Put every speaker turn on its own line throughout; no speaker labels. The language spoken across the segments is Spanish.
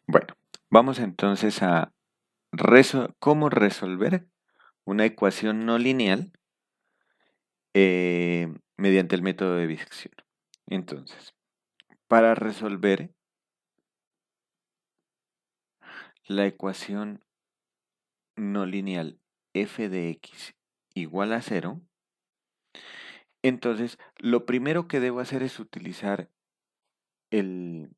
Bueno, vamos entonces a cómo resolver una ecuación no lineal mediante el método de bisección. Entonces, para resolver la ecuación no lineal f de x igual a 0, entonces lo primero que debo hacer es utilizar el,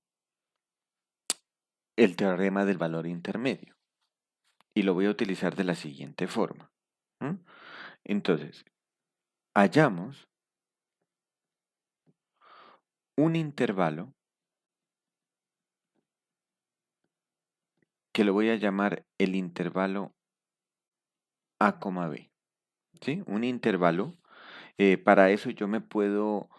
el teorema del valor intermedio. Y lo voy a utilizar de la siguiente forma. ¿M? Entonces, hallamos un intervalo que lo voy a llamar el intervalo A, B. ¿Sí? Un intervalo. Para eso yo me puedo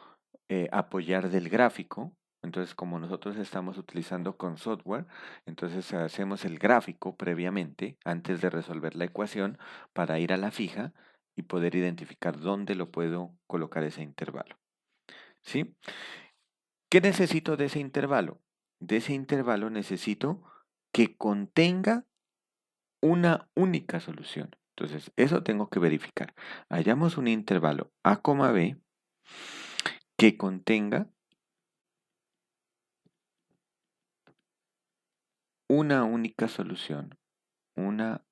apoyar del gráfico. Entonces, como nosotros estamos utilizando con software, entonces hacemos el gráfico previamente, antes de resolver la ecuación, para ir a la fija y poder identificar dónde lo puedo colocar ese intervalo. ¿Sí? ¿Qué necesito de ese intervalo? De ese intervalo necesito que contenga una única solución. Entonces, eso tengo que verificar. Hallamos un intervalo A, B que contenga una única solución, una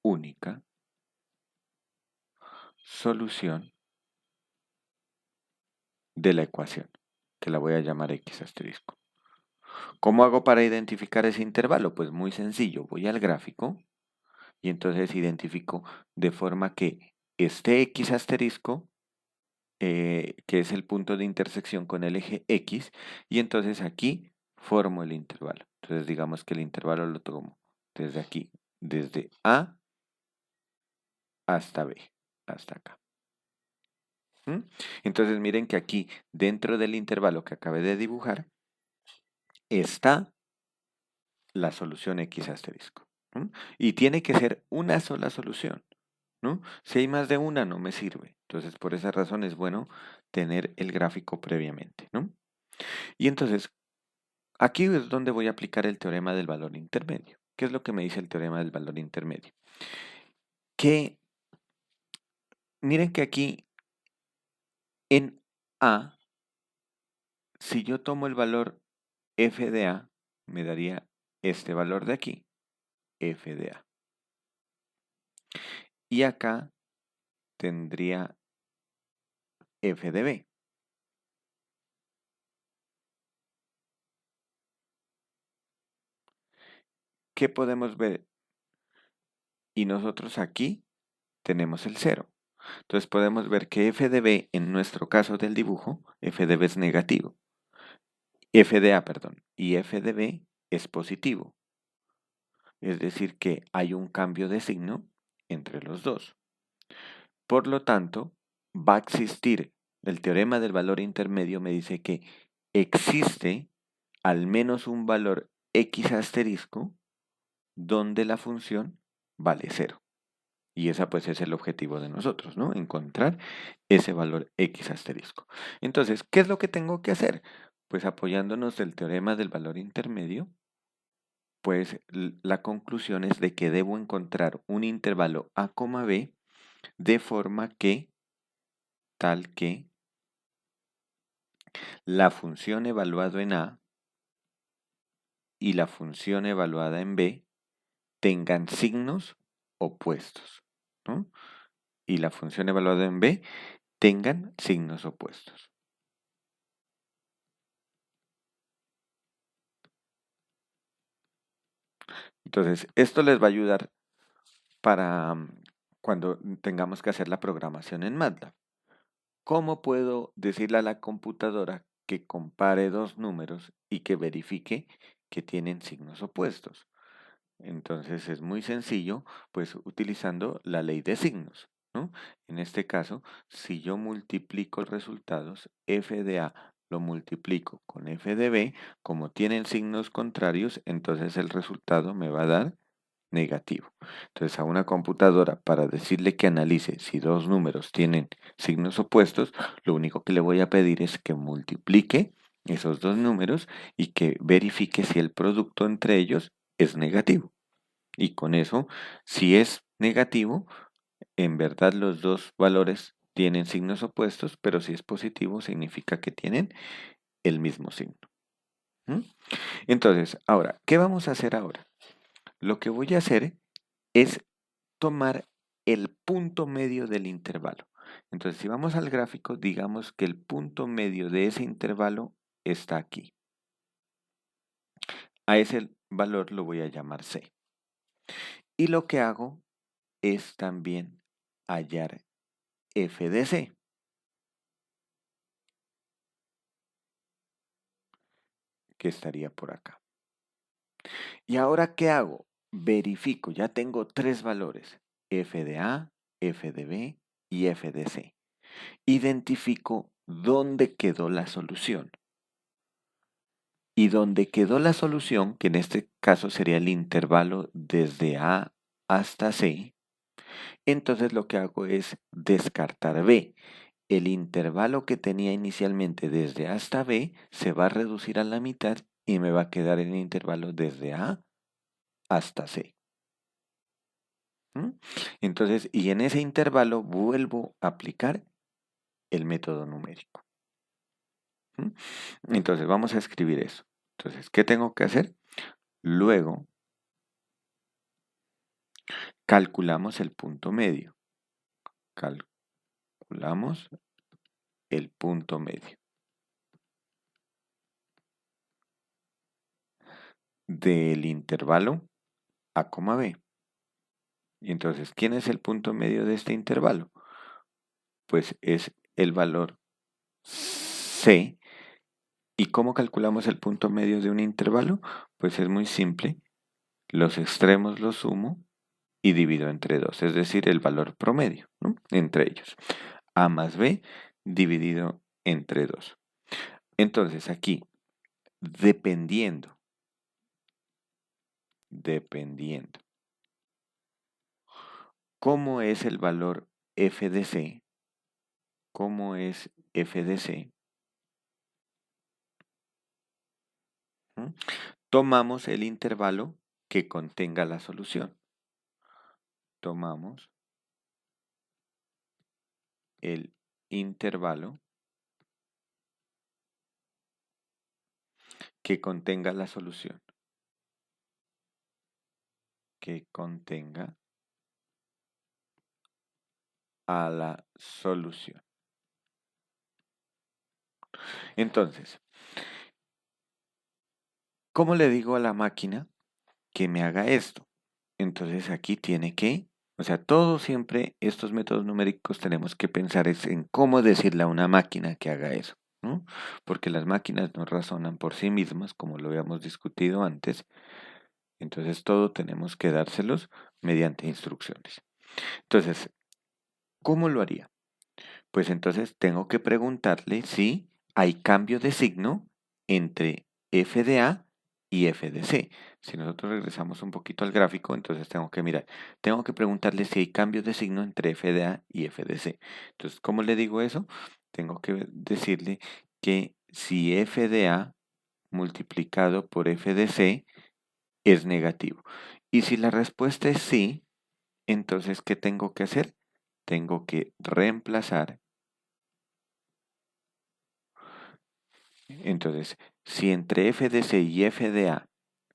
única solución de la ecuación, que la voy a llamar X asterisco. ¿Cómo hago para identificar ese intervalo? Pues muy sencillo, voy al gráfico y entonces identifico de forma que este X asterisco, que es el punto de intersección con el eje X, y entonces aquí formo el intervalo. Entonces digamos que el intervalo lo tomo desde aquí, desde A hasta B, hasta acá. ¿Mm? Entonces miren que aquí, dentro del intervalo que acabé de dibujar, está la solución X asterisco. ¿Mm? Y tiene que ser una sola solución, ¿no? Si hay más de una, no me sirve. Entonces, por esa razón es bueno tener el gráfico previamente, ¿no? Y entonces, aquí es donde voy a aplicar el teorema del valor intermedio. ¿Qué es lo que me dice el teorema del valor intermedio? Que miren que aquí en A, si yo tomo el valor f de A, me daría este valor de aquí, f de A. Y acá tendría f de B. ¿Qué podemos ver? Y nosotros aquí tenemos el 0. Entonces podemos ver que f de B, en nuestro caso del dibujo, f de B es negativo. F de A, perdón, y f de B es positivo. Es decir, que hay un cambio de signo entre los dos. Por lo tanto, va a existir, el teorema del valor intermedio me dice que existe al menos un valor X asterisco donde la función vale 0. Y esa pues es el objetivo de nosotros, ¿no? Encontrar ese valor X asterisco. Entonces, ¿qué es lo que tengo que hacer? Pues apoyándonos del teorema del valor intermedio, pues la conclusión es de que debo encontrar un intervalo A, B de forma que, tal que la función evaluada en A y la función evaluada en B tengan signos opuestos, ¿no? Y la función evaluada en B tengan signos opuestos. Entonces, esto les va a ayudar para cuando tengamos que hacer la programación en MATLAB. ¿Cómo puedo decirle a la computadora que compare dos números y que verifique que tienen signos opuestos? Entonces es muy sencillo, pues utilizando la ley de signos, ¿no? En este caso, si yo multiplico resultados, f de A lo multiplico con f de B, como tienen signos contrarios, entonces el resultado me va a dar negativo. Entonces a una computadora, para decirle que analice si dos números tienen signos opuestos, lo único que le voy a pedir es que multiplique esos dos números y que verifique si el producto entre ellos es negativo. Y con eso, si es negativo, en verdad los dos valores tienen signos opuestos, pero si es positivo significa que tienen el mismo signo. ¿Mm? Entonces, ahora, ¿qué vamos a hacer ahora? Lo que voy a hacer es tomar el punto medio del intervalo. Entonces, si vamos al gráfico, digamos que el punto medio de ese intervalo está aquí. A ese valor lo voy a llamar C. Y lo que hago es también hallar f de C, que estaría por acá. ¿Y ahora qué hago? Verifico, ya tengo tres valores, f de A, f de B y f de C. Identifico dónde quedó la solución. Y donde quedó la solución, que en este caso sería el intervalo desde A hasta C, entonces lo que hago es descartar B. El intervalo que tenía inicialmente desde A hasta B se va a reducir a la mitad y me va a quedar el intervalo desde A hasta C. ¿Mm? Entonces, y en ese intervalo vuelvo a aplicar el método numérico. ¿Mm? Entonces, vamos a escribir eso. Entonces, ¿qué tengo que hacer? Luego, calculamos el punto medio. Calculamos el punto medio del intervalo A, B. Y entonces, ¿quién es el punto medio de este intervalo? Pues es el valor C. ¿Y cómo calculamos el punto medio de un intervalo? Pues es muy simple. Los extremos los sumo y divido entre 2, es decir, el valor promedio, ¿no? Entre ellos. A más B dividido entre 2. Entonces aquí, dependiendo, ¿cómo es el valor f de C? ¿Cómo es f de C? ¿Mm? Tomamos el intervalo que contenga la solución. Tomamos el intervalo que contenga la solución. Que contenga a la solución. Entonces, ¿cómo le digo a la máquina que me haga esto? Entonces aquí tiene que, o sea, todo siempre estos métodos numéricos tenemos que pensar es en cómo decirle a una máquina que haga eso, ¿no? Porque las máquinas no razonan por sí mismas, como lo habíamos discutido antes. Entonces todo tenemos que dárselos mediante instrucciones. Entonces, ¿cómo lo haría? Pues entonces tengo que preguntarle si hay cambio de signo entre f de A y f de C. Si nosotros regresamos un poquito al gráfico, entonces tengo que mirar. Tengo que preguntarle si hay cambio de signo entre f de A y f de C. Entonces, ¿cómo le digo eso? Tengo que decirle que si f de A multiplicado por f de C es negativo. Y si la respuesta es sí, entonces, ¿qué tengo que hacer? Tengo que reemplazar. Entonces, si entre f de C y f de A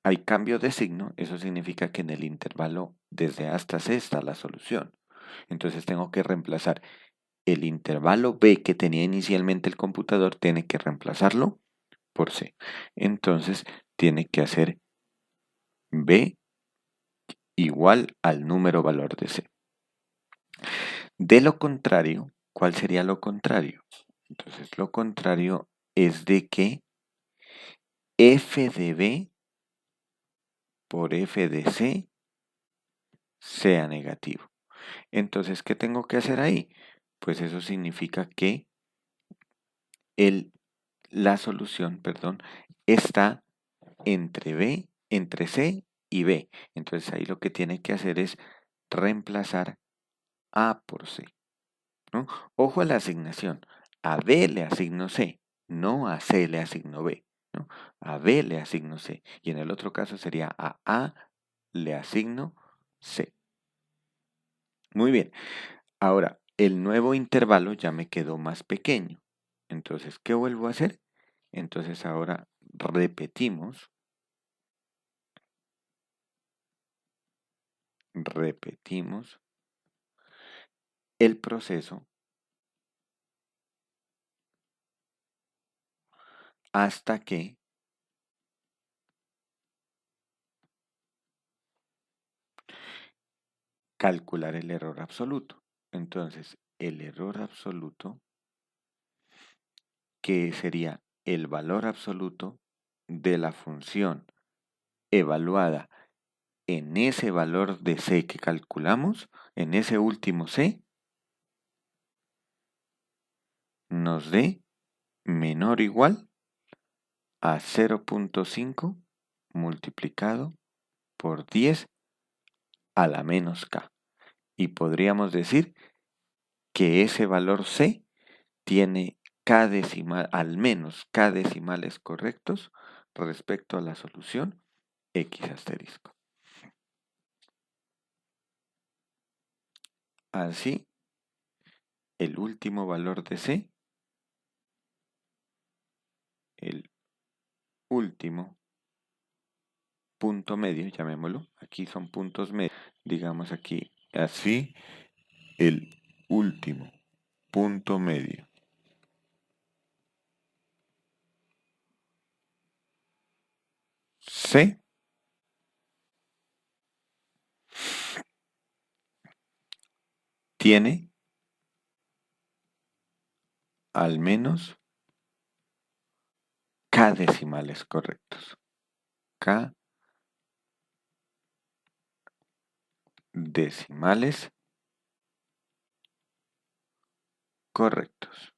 hay cambio de signo, eso significa que en el intervalo desde A hasta C está la solución. Entonces tengo que reemplazar el intervalo B que tenía inicialmente el computador, tiene que reemplazarlo por C. Entonces tiene que hacer B igual al número valor de C. De lo contrario, ¿cuál sería lo contrario? Entonces lo contrario es de que f de B por f de C sea negativo. Entonces, ¿qué tengo que hacer ahí? Pues eso significa que la solución, perdón, está entre C y B. Entonces ahí lo que tiene que hacer es reemplazar A por C, ¿no? Ojo a la asignación. A B le asigno C, no a C le asigno B, ¿no? A B le asigno C. Y en el otro caso sería a A le asigno C. Muy bien. Ahora, el nuevo intervalo ya me quedó más pequeño. Entonces, ¿qué vuelvo a hacer? Entonces ahora repetimos el proceso hasta que calcular el error absoluto. Entonces, el error absoluto, que sería el valor absoluto de la función evaluada en ese valor de C que calculamos, en ese último C, nos dé menor o igual a 0.5 multiplicado por 10 a la menos k. Y podríamos decir que ese valor C tiene k decimal, al menos k decimales correctos respecto a la solución x asterisco. Así, el último valor de C, el último punto medio, llamémoslo, aquí son puntos medios, digamos aquí, así, el último punto medio C tiene al menos k decimales correctos. K decimales correctos.